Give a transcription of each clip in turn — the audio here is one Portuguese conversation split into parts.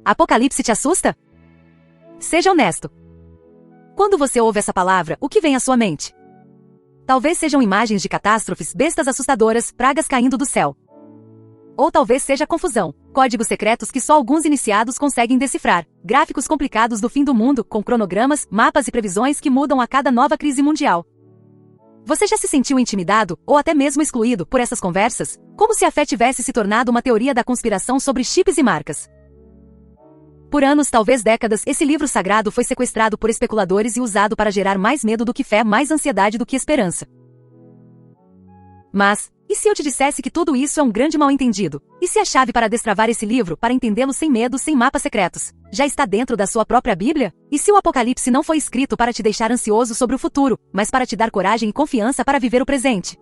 Apocalipse te assusta? Seja honesto. Quando você ouve essa palavra, o que vem à sua mente? Talvez sejam imagens de catástrofes, bestas assustadoras, pragas caindo do céu. Ou talvez seja confusão, códigos secretos que só alguns iniciados conseguem decifrar, gráficos complicados do fim do mundo, com cronogramas, mapas e previsões que mudam a cada nova crise mundial. Você já se sentiu intimidado, ou até mesmo excluído, por essas conversas? Como se a fé tivesse se tornado uma teoria da conspiração sobre chips e marcas. Por anos, talvez décadas, esse livro sagrado foi sequestrado por especuladores e usado para gerar mais medo do que fé, mais ansiedade do que esperança. Mas, e se eu te dissesse que tudo isso é um grande mal-entendido? E se a chave para destravar esse livro, para entendê-lo sem medo, sem mapas secretos, já está dentro da sua própria Bíblia? E se o Apocalipse não foi escrito para te deixar ansioso sobre o futuro, mas para te dar coragem e confiança para viver o presente?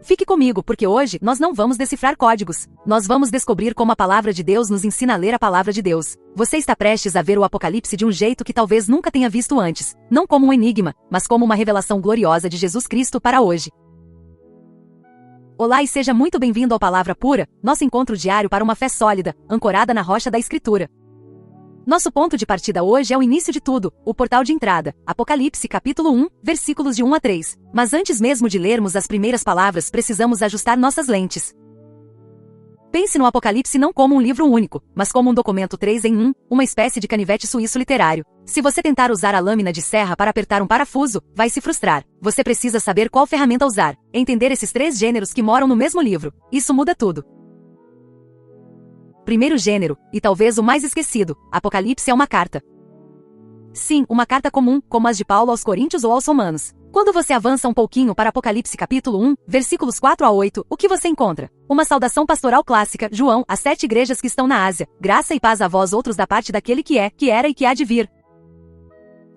Fique comigo, porque hoje nós não vamos decifrar códigos. Nós vamos descobrir como a palavra de Deus nos ensina a ler a palavra de Deus. Você está prestes a ver o Apocalipse de um jeito que talvez nunca tenha visto antes. Não como um enigma, mas como uma revelação gloriosa de Jesus Cristo para hoje. Olá e seja muito bem-vindo ao Palavra Pura, nosso encontro diário para uma fé sólida, ancorada na rocha da Escritura. Nosso ponto de partida hoje é o início de tudo, o portal de entrada, Apocalipse capítulo 1, versículos de 1 a 3. Mas antes mesmo de lermos as primeiras palavras, precisamos ajustar nossas lentes. Pense no Apocalipse não como um livro único, mas como um documento 3 em 1, uma espécie de canivete suíço literário. Se você tentar usar a lâmina de serra para apertar um parafuso, vai se frustrar. Você precisa saber qual ferramenta usar, entender esses 3 gêneros que moram no mesmo livro. Isso muda tudo. Primeiro gênero, e talvez o mais esquecido, Apocalipse é uma carta. Sim, uma carta comum, como as de Paulo aos Coríntios ou aos Romanos. Quando você avança um pouquinho para Apocalipse capítulo 1, versículos 4 a 8, o que você encontra? Uma saudação pastoral clássica, João, às 7 igrejas que estão na Ásia. Graça e paz a vós outros da parte daquele que é, que era e que há de vir.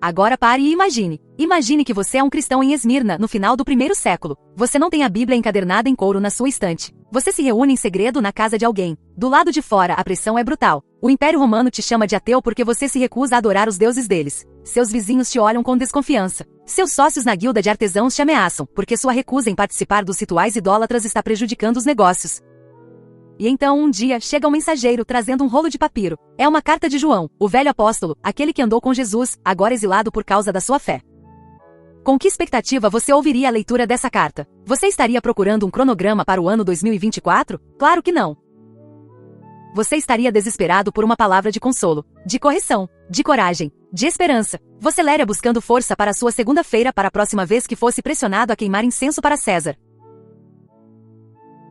Agora pare e imagine. Imagine que você é um cristão em Esmirna, no final do 1º século. Você não tem a Bíblia encadernada em couro na sua estante. Você se reúne em segredo na casa de alguém. Do lado de fora, a pressão é brutal. O Império Romano te chama de ateu porque você se recusa a adorar os deuses deles. Seus vizinhos te olham com desconfiança. Seus sócios na guilda de artesãos te ameaçam, porque sua recusa em participar dos rituais idólatras está prejudicando os negócios. E então um dia chega um mensageiro trazendo um rolo de papiro. É uma carta de João, o velho apóstolo, aquele que andou com Jesus, agora exilado por causa da sua fé. Com que expectativa você ouviria a leitura dessa carta? Você estaria procurando um cronograma para o ano 2024? Claro que não. Você estaria desesperado por uma palavra de consolo, de correção, de coragem, de esperança. Você leria buscando força para a sua segunda-feira para a próxima vez que fosse pressionado a queimar incenso para César.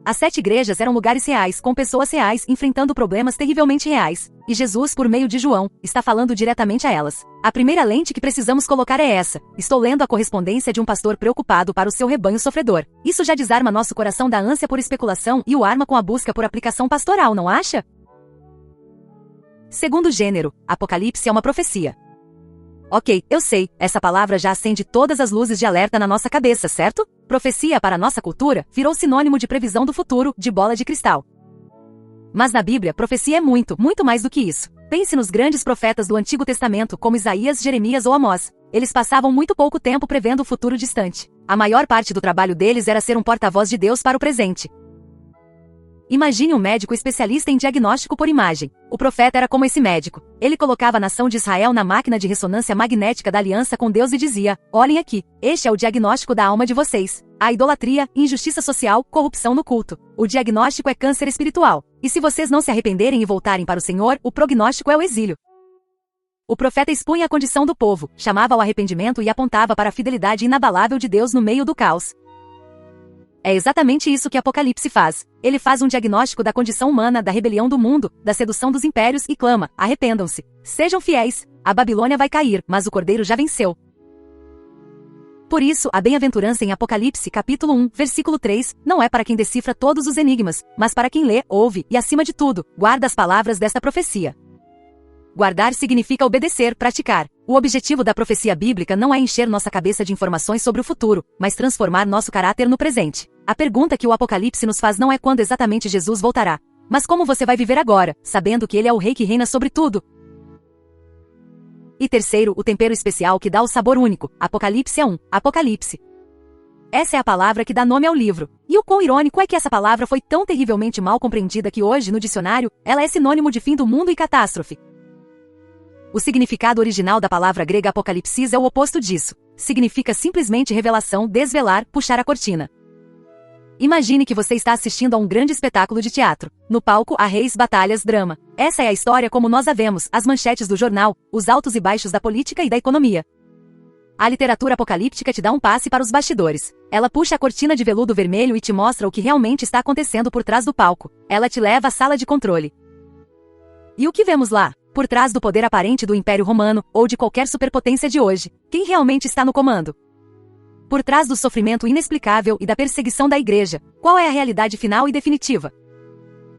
As 7 igrejas eram lugares reais, com pessoas reais, enfrentando problemas terrivelmente reais. E Jesus, por meio de João, está falando diretamente a elas. A primeira lente que precisamos colocar é essa. Estou lendo a correspondência de um pastor preocupado para o seu rebanho sofredor. Isso já desarma nosso coração da ânsia por especulação e o arma com a busca por aplicação pastoral, não acha? Segundo gênero, Apocalipse é uma profecia. Ok, eu sei, essa palavra já acende todas as luzes de alerta na nossa cabeça, certo? Profecia para nossa cultura virou sinônimo de previsão do futuro, de bola de cristal. Mas na Bíblia, profecia é muito, muito mais do que isso. Pense nos grandes profetas do Antigo Testamento, como Isaías, Jeremias ou Amós. Eles passavam muito pouco tempo prevendo o futuro distante. A maior parte do trabalho deles era ser um porta-voz de Deus para o presente. Imagine um médico especialista em diagnóstico por imagem. O profeta era como esse médico. Ele colocava a nação de Israel na máquina de ressonância magnética da aliança com Deus e dizia: olhem aqui, este é o diagnóstico da alma de vocês. Há idolatria, injustiça social, corrupção no culto. O diagnóstico é câncer espiritual. E se vocês não se arrependerem e voltarem para o Senhor, o prognóstico é o exílio. O profeta expunha a condição do povo, chamava ao arrependimento e apontava para a fidelidade inabalável de Deus no meio do caos. É exatamente isso que Apocalipse faz. Ele faz um diagnóstico da condição humana, da rebelião do mundo, da sedução dos impérios e clama: arrependam-se. Sejam fiéis. A Babilônia vai cair, mas o Cordeiro já venceu. Por isso, a bem-aventurança em Apocalipse capítulo 1, versículo 3, não é para quem decifra todos os enigmas, mas para quem lê, ouve e, acima de tudo, guarda as palavras desta profecia. Guardar significa obedecer, praticar. O objetivo da profecia bíblica não é encher nossa cabeça de informações sobre o futuro, mas transformar nosso caráter no presente. A pergunta que o Apocalipse nos faz não é quando exatamente Jesus voltará, mas como você vai viver agora, sabendo que Ele é o Rei que reina sobre tudo. E terceiro, o tempero especial que dá o sabor único. Apocalipse é um Apocalipse. Essa é a palavra que dá nome ao livro. E o quão irônico é que essa palavra foi tão terrivelmente mal compreendida que hoje, no dicionário, ela é sinônimo de fim do mundo e catástrofe. O significado original da palavra grega apocalipsis é o oposto disso. Significa simplesmente revelação, desvelar, puxar a cortina. Imagine que você está assistindo a um grande espetáculo de teatro. No palco, há reis, batalhas, drama. Essa é a história como nós a vemos, as manchetes do jornal, os altos e baixos da política e da economia. A literatura apocalíptica te dá um passe para os bastidores. Ela puxa a cortina de veludo vermelho e te mostra o que realmente está acontecendo por trás do palco. Ela te leva à sala de controle. E o que vemos lá? Por trás do poder aparente do Império Romano, ou de qualquer superpotência de hoje, quem realmente está no comando? Por trás do sofrimento inexplicável e da perseguição da igreja, qual é a realidade final e definitiva?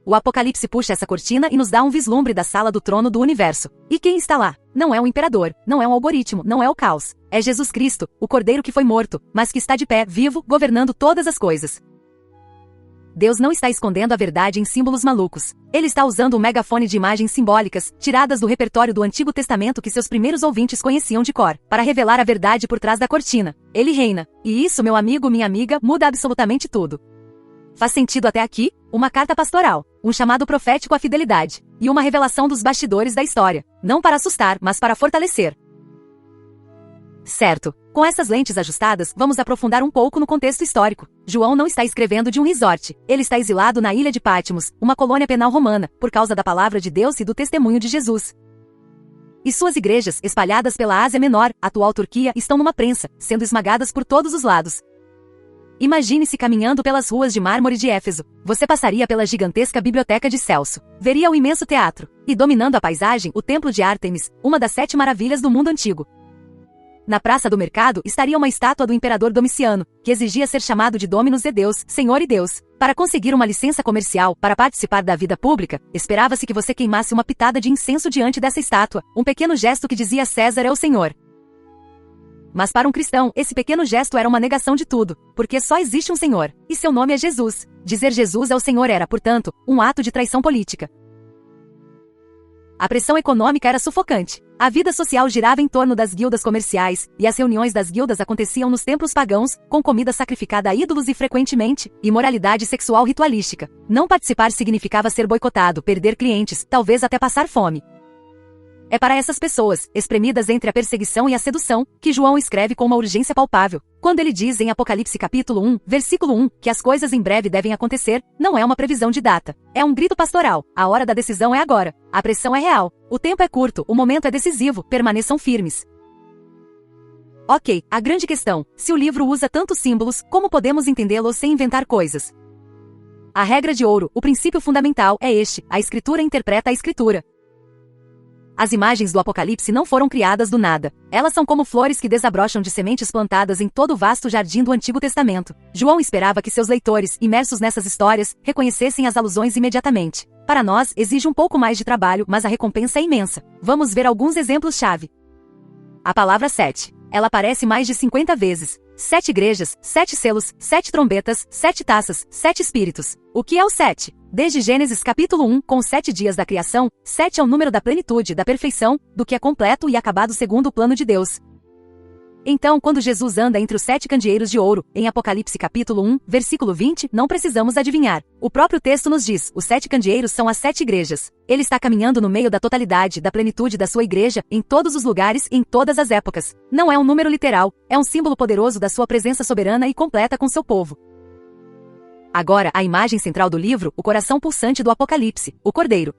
O Apocalipse puxa essa cortina e nos dá um vislumbre da sala do trono do universo. E quem está lá? Não é um imperador, não é um algoritmo, não é o caos. É Jesus Cristo, o Cordeiro que foi morto, mas que está de pé, vivo, governando todas as coisas. Deus não está escondendo a verdade em símbolos malucos. Ele está usando um megafone de imagens simbólicas, tiradas do repertório do Antigo Testamento que seus primeiros ouvintes conheciam de cor, para revelar a verdade por trás da cortina. Ele reina. E isso, meu amigo, minha amiga, muda absolutamente tudo. Faz sentido até aqui? Uma carta pastoral, um chamado profético à fidelidade, e uma revelação dos bastidores da história. Não para assustar, mas para fortalecer. Certo. Com essas lentes ajustadas, vamos aprofundar um pouco no contexto histórico. João não está escrevendo de um resort. Ele está exilado na ilha de Patmos, uma colônia penal romana, por causa da palavra de Deus e do testemunho de Jesus. E suas igrejas, espalhadas pela Ásia Menor, atual Turquia, estão numa prensa, sendo esmagadas por todos os lados. Imagine-se caminhando pelas ruas de mármore de Éfeso. Você passaria pela gigantesca biblioteca de Celso. Veria o imenso teatro. E dominando a paisagem, o templo de Ártemis, uma das 7 maravilhas do mundo antigo. Na praça do mercado estaria uma estátua do imperador Domiciano, que exigia ser chamado de Dominus e Deus, Senhor e Deus. Para conseguir uma licença comercial para participar da vida pública, esperava-se que você queimasse uma pitada de incenso diante dessa estátua, um pequeno gesto que dizia César é o Senhor. Mas para um cristão, esse pequeno gesto era uma negação de tudo, porque só existe um Senhor, e seu nome é Jesus. Dizer Jesus é o Senhor era, portanto, um ato de traição política. A pressão econômica era sufocante. A vida social girava em torno das guildas comerciais, e as reuniões das guildas aconteciam nos templos pagãos, com comida sacrificada a ídolos e frequentemente, imoralidade sexual ritualística. Não participar significava ser boicotado, perder clientes, talvez até passar fome. É para essas pessoas, espremidas entre a perseguição e a sedução, que João escreve com uma urgência palpável. Quando ele diz em Apocalipse capítulo 1, versículo 1, que as coisas em breve devem acontecer, não é uma previsão de data. É um grito pastoral. A hora da decisão é agora. A pressão é real. O tempo é curto, o momento é decisivo, permaneçam firmes. Ok, a grande questão, se o livro usa tantos símbolos, como podemos entendê-los sem inventar coisas? A regra de ouro, o princípio fundamental, é este: a Escritura interpreta a Escritura. As imagens do Apocalipse não foram criadas do nada. Elas são como flores que desabrocham de sementes plantadas em todo o vasto jardim do Antigo Testamento. João esperava que seus leitores, imersos nessas histórias, reconhecessem as alusões imediatamente. Para nós, exige um pouco mais de trabalho, mas a recompensa é imensa. Vamos ver alguns exemplos-chave. A palavra 7. Ela aparece mais de 50 vezes. 7 igrejas, 7 selos, 7 trombetas, 7 taças, 7 espíritos. O que é o 7? Desde Gênesis capítulo 1, com os 7 dias da criação, 7 é o número da plenitude, da perfeição, do que é completo e acabado segundo o plano de Deus. Então, quando Jesus anda entre os 7 candeeiros de ouro, em Apocalipse capítulo 1, versículo 20, não precisamos adivinhar. O próprio texto nos diz, os 7 candeeiros são as 7 igrejas. Ele está caminhando no meio da totalidade, da plenitude da sua igreja, em todos os lugares, em todas as épocas. Não é um número literal, é um símbolo poderoso da sua presença soberana e completa com seu povo. Agora, a imagem central do livro, o coração pulsante do Apocalipse, o Cordeiro.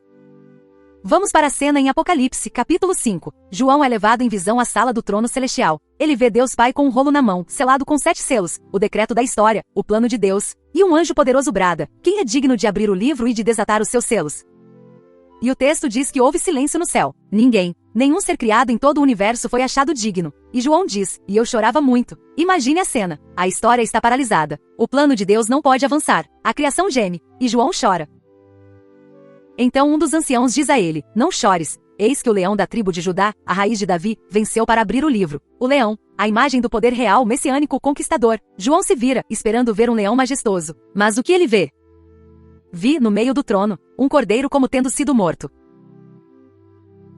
Vamos para a cena em Apocalipse, capítulo 5. João é levado em visão à sala do trono celestial. Ele vê Deus Pai com um rolo na mão, selado com 7 selos, o decreto da história, o plano de Deus. E um anjo poderoso brada: quem é digno de abrir o livro e de desatar os seus selos? E o texto diz que houve silêncio no céu. Ninguém, nenhum ser criado em todo o universo foi achado digno. E João diz, e eu chorava muito. Imagine a cena. A história está paralisada. O plano de Deus não pode avançar. A criação geme. E João chora. Então um dos anciãos diz a ele, não chores. Eis que o leão da tribo de Judá, a raiz de Davi, venceu para abrir o livro. O leão, a imagem do poder real messiânico conquistador. João se vira, esperando ver um leão majestoso. Mas o que ele vê? Vi, no meio do trono, um cordeiro como tendo sido morto.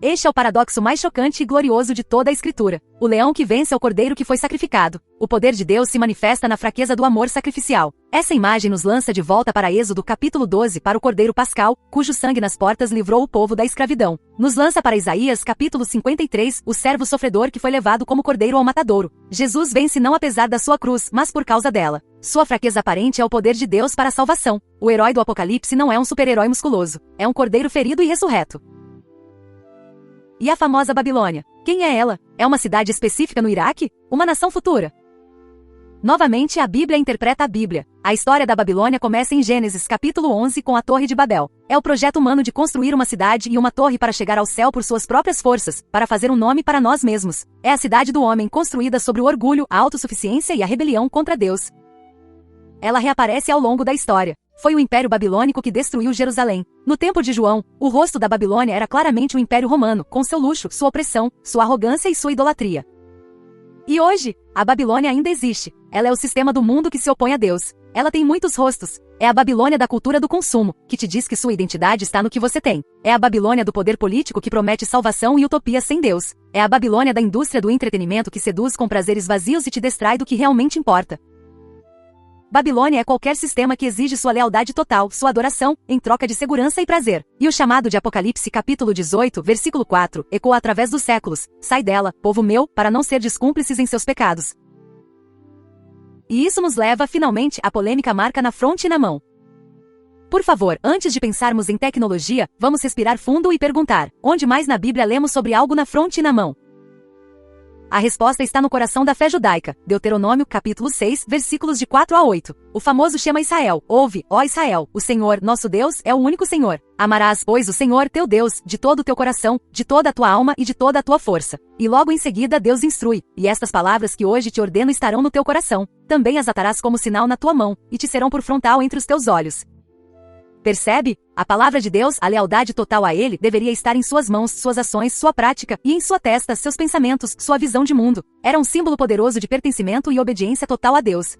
Este é o paradoxo mais chocante e glorioso de toda a Escritura. O leão que vence é o cordeiro que foi sacrificado. O poder de Deus se manifesta na fraqueza do amor sacrificial. Essa imagem nos lança de volta para Êxodo capítulo 12 para o cordeiro pascal, cujo sangue nas portas livrou o povo da escravidão. Nos lança para Isaías capítulo 53, o servo sofredor que foi levado como cordeiro ao matadouro. Jesus vence não apesar da sua cruz, mas por causa dela. Sua fraqueza aparente é o poder de Deus para a salvação. O herói do Apocalipse não é um super-herói musculoso. É um cordeiro ferido e ressurreto. E a famosa Babilônia? Quem é ela? É uma cidade específica no Iraque? Uma nação futura? Novamente, a Bíblia interpreta a Bíblia. A história da Babilônia começa em Gênesis capítulo 11 com a Torre de Babel. É o projeto humano de construir uma cidade e uma torre para chegar ao céu por suas próprias forças, para fazer um nome para nós mesmos. É a cidade do homem construída sobre o orgulho, a autossuficiência e a rebelião contra Deus. Ela reaparece ao longo da história. Foi o Império Babilônico que destruiu Jerusalém. No tempo de João, o rosto da Babilônia era claramente o Império Romano, com seu luxo, sua opressão, sua arrogância e sua idolatria. E hoje, a Babilônia ainda existe. Ela é o sistema do mundo que se opõe a Deus. Ela tem muitos rostos. É a Babilônia da cultura do consumo, que te diz que sua identidade está no que você tem. É a Babilônia do poder político que promete salvação e utopia sem Deus. É a Babilônia da indústria do entretenimento que seduz com prazeres vazios e te distrai do que realmente importa. Babilônia é qualquer sistema que exige sua lealdade total, sua adoração, em troca de segurança e prazer. E o chamado de Apocalipse capítulo 18, versículo 4, ecoa através dos séculos. Sai dela, povo meu, para não serdes cúmplices em seus pecados. E isso nos leva, finalmente, à polêmica marca na fronte e na mão. Por favor, antes de pensarmos em tecnologia, vamos respirar fundo e perguntar, onde mais na Bíblia lemos sobre algo na fronte e na mão? A resposta está no coração da fé judaica, Deuteronômio capítulo 6, versículos de 4 a 8. O famoso Shema Israel, ouve, ó Israel, o Senhor, nosso Deus, é o único Senhor. Amarás, pois, o Senhor, teu Deus, de todo o teu coração, de toda a tua alma e de toda a tua força. E logo em seguida Deus instrui, e estas palavras que hoje te ordeno estarão no teu coração. Também as atarás como sinal na tua mão, e te serão por frontal entre os teus olhos. Percebe? A palavra de Deus, a lealdade total a Ele, deveria estar em suas mãos, suas ações, sua prática, e em sua testa, seus pensamentos, sua visão de mundo. Era um símbolo poderoso de pertencimento e obediência total a Deus.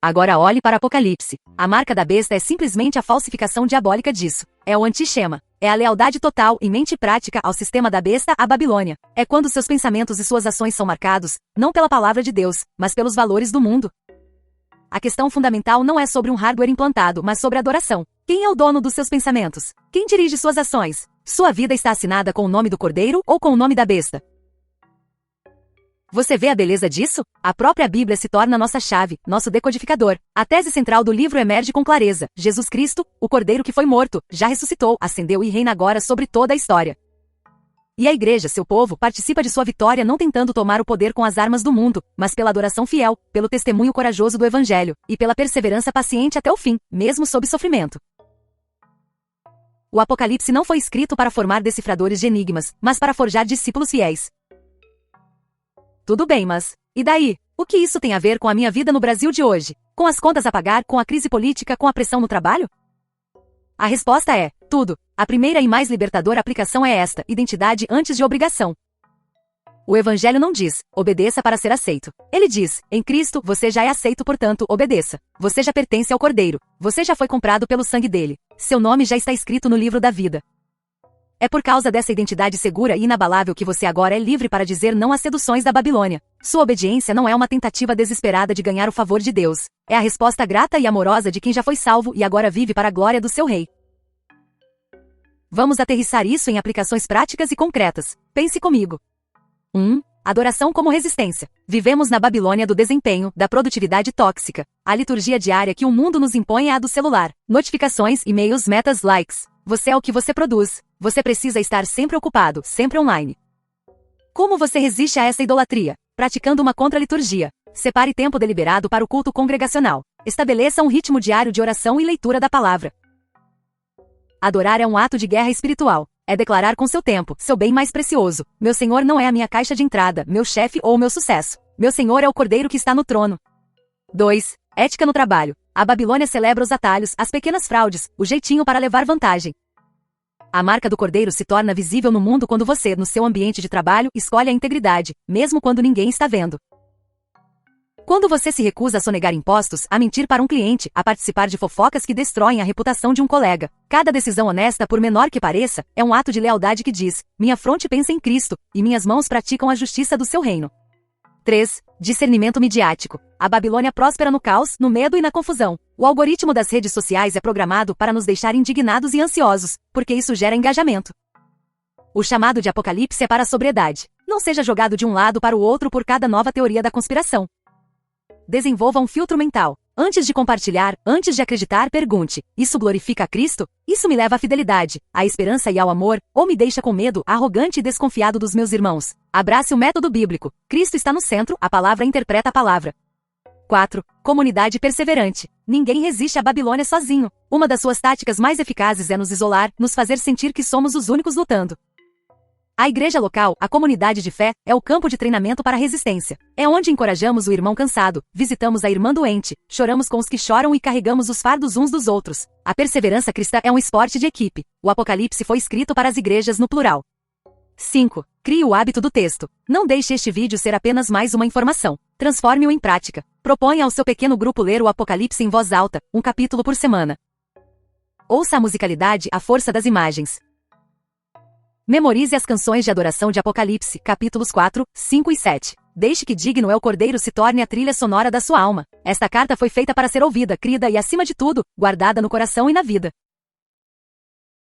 Agora olhe para Apocalipse. A marca da besta é simplesmente a falsificação diabólica disso. É o antishema. É a lealdade total, em mente e prática, ao sistema da besta, a Babilônia. É quando seus pensamentos e suas ações são marcados, não pela palavra de Deus, mas pelos valores do mundo. A questão fundamental não é sobre um hardware implantado, mas sobre adoração. Quem é o dono dos seus pensamentos? Quem dirige suas ações? Sua vida está assinada com o nome do cordeiro ou com o nome da besta? Você vê a beleza disso? A própria Bíblia se torna nossa chave, nosso decodificador. A tese central do livro emerge com clareza. Jesus Cristo, o cordeiro que foi morto, já ressuscitou, ascendeu e reina agora sobre toda a história. E a igreja, seu povo, participa de sua vitória não tentando tomar o poder com as armas do mundo, mas pela adoração fiel, pelo testemunho corajoso do Evangelho, e pela perseverança paciente até o fim, mesmo sob sofrimento. O Apocalipse não foi escrito para formar decifradores de enigmas, mas para forjar discípulos fiéis. Tudo bem, mas... e daí? O que isso tem a ver com a minha vida no Brasil de hoje? Com as contas a pagar, com a crise política, com a pressão no trabalho? A resposta é, tudo. A primeira e mais libertadora aplicação é esta, identidade antes de obrigação. O Evangelho não diz, obedeça para ser aceito. Ele diz, em Cristo, você já é aceito, portanto, obedeça. Você já pertence ao Cordeiro. Você já foi comprado pelo sangue dele. Seu nome já está escrito no livro da vida. É por causa dessa identidade segura e inabalável que você agora é livre para dizer não às seduções da Babilônia. Sua obediência não é uma tentativa desesperada de ganhar o favor de Deus. É a resposta grata e amorosa de quem já foi salvo e agora vive para a glória do seu Rei. Vamos aterrissar isso em aplicações práticas e concretas. Pense comigo. 1. Adoração como resistência. Vivemos na Babilônia do desempenho, da produtividade tóxica. A liturgia diária que o mundo nos impõe é a do celular. Notificações, e-mails, metas, likes. Você é o que você produz. Você precisa estar sempre ocupado, sempre online. Como você resiste a essa idolatria? Praticando uma contra-liturgia. Separe tempo deliberado para o culto congregacional. Estabeleça um ritmo diário de oração e leitura da palavra. Adorar é um ato de guerra espiritual. É declarar com seu tempo, seu bem mais precioso. Meu Senhor não é a minha caixa de entrada, meu chefe ou meu sucesso. Meu Senhor é o Cordeiro que está no trono. 2. Ética no trabalho. A Babilônia celebra os atalhos, as pequenas fraudes, o jeitinho para levar vantagem. A marca do Cordeiro se torna visível no mundo quando você, no seu ambiente de trabalho, escolhe a integridade, mesmo quando ninguém está vendo. Quando você se recusa a sonegar impostos, a mentir para um cliente, a participar de fofocas que destroem a reputação de um colega. Cada decisão honesta, por menor que pareça, é um ato de lealdade que diz: minha fronte pensa em Cristo, e minhas mãos praticam a justiça do seu reino. 3. Discernimento midiático. A Babilônia próspera no caos, no medo e na confusão. O algoritmo das redes sociais é programado para nos deixar indignados e ansiosos, porque isso gera engajamento. O chamado de Apocalipse é para a sobriedade. Não seja jogado de um lado para o outro por cada nova teoria da conspiração. Desenvolva um filtro mental. Antes de compartilhar, antes de acreditar, pergunte: isso glorifica a Cristo? Isso me leva à fidelidade, à esperança e ao amor, ou me deixa com medo, arrogante e desconfiado dos meus irmãos? Abrace o método bíblico. Cristo está no centro, a palavra interpreta a palavra. 4. Comunidade perseverante. Ninguém resiste à Babilônia sozinho. Uma das suas táticas mais eficazes é nos isolar, nos fazer sentir que somos os únicos lutando. A igreja local, a comunidade de fé, é o campo de treinamento para a resistência. É onde encorajamos o irmão cansado, visitamos a irmã doente, choramos com os que choram e carregamos os fardos uns dos outros. A perseverança cristã é um esporte de equipe. O Apocalipse foi escrito para as igrejas no plural. 5. Crie o hábito do texto. Não deixe este vídeo ser apenas mais uma informação. Transforme-o em prática. Proponha ao seu pequeno grupo ler o Apocalipse em voz alta, um capítulo por semana. Ouça a musicalidade, a força das imagens. Memorize as canções de adoração de Apocalipse, capítulos 4, 5 e 7. Deixe que digno é o Cordeiro se torne a trilha sonora da sua alma. Esta carta foi feita para ser ouvida, crida e, acima de tudo, guardada no coração e na vida.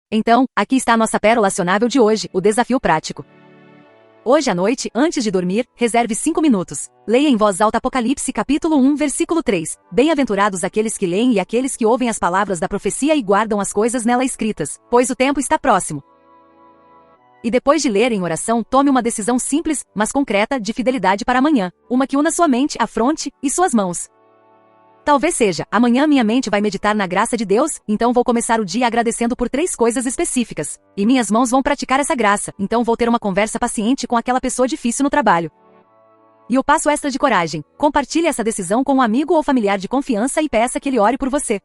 Então, aqui está a nossa pérola acionável de hoje, o desafio prático. Hoje à noite, antes de dormir, reserve 5 minutos. Leia em voz alta Apocalipse capítulo 1, versículo 3. Bem-aventurados aqueles que leem e aqueles que ouvem as palavras da profecia e guardam as coisas nela escritas, pois o tempo está próximo. E depois de ler em oração, tome uma decisão simples, mas concreta, de fidelidade para amanhã. Uma que una sua mente, a fronte e suas mãos. Talvez seja: amanhã minha mente vai meditar na graça de Deus, então vou começar o dia agradecendo por 3 coisas específicas. E minhas mãos vão praticar essa graça, então vou ter uma conversa paciente com aquela pessoa difícil no trabalho. E o passo extra de coragem: compartilhe essa decisão com um amigo ou familiar de confiança e peça que ele ore por você.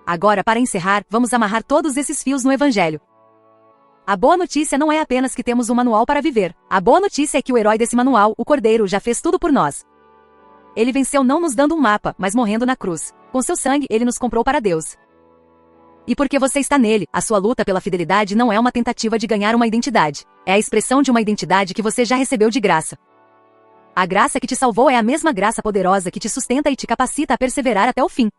Agora, para encerrar, vamos amarrar todos esses fios no Evangelho. A boa notícia não é apenas que temos um manual para viver. A boa notícia é que o herói desse manual, o Cordeiro, já fez tudo por nós. Ele venceu não nos dando um mapa, mas morrendo na cruz. Com seu sangue, ele nos comprou para Deus. E porque você está nele, a sua luta pela fidelidade não é uma tentativa de ganhar uma identidade. É a expressão de uma identidade que você já recebeu de graça. A graça que te salvou é a mesma graça poderosa que te sustenta e te capacita a perseverar até o fim.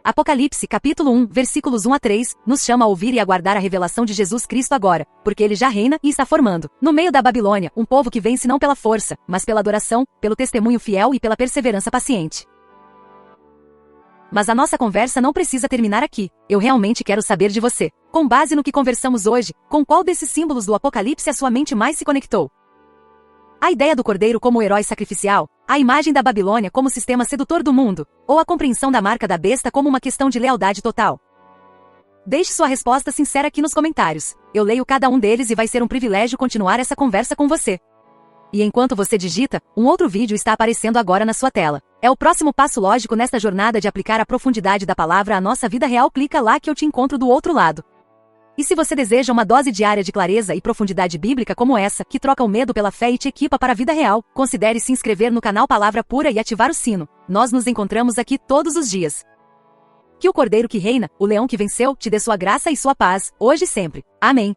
Apocalipse, capítulo 1, versículos 1 a 3, nos chama a ouvir e aguardar a revelação de Jesus Cristo agora, porque ele já reina e está formando, no meio da Babilônia, um povo que vence não pela força, mas pela adoração, pelo testemunho fiel e pela perseverança paciente. Mas a nossa conversa não precisa terminar aqui. Eu realmente quero saber de você. Com base no que conversamos hoje, com qual desses símbolos do Apocalipse a sua mente mais se conectou? A ideia do Cordeiro como herói sacrificial, a imagem da Babilônia como sistema sedutor do mundo, ou a compreensão da marca da besta como uma questão de lealdade total? Deixe sua resposta sincera aqui nos comentários. Eu leio cada um deles e vai ser um privilégio continuar essa conversa com você. E enquanto você digita, um outro vídeo está aparecendo agora na sua tela. É o próximo passo lógico nesta jornada de aplicar a profundidade da palavra à nossa vida real. Clica lá que eu te encontro do outro lado. E se você deseja uma dose diária de clareza e profundidade bíblica como essa, que troca o medo pela fé e te equipa para a vida real, considere se inscrever no canal Palavra Pura e ativar o sino. Nós nos encontramos aqui todos os dias. Que o Cordeiro que reina, o leão que venceu, te dê sua graça e sua paz, hoje e sempre. Amém.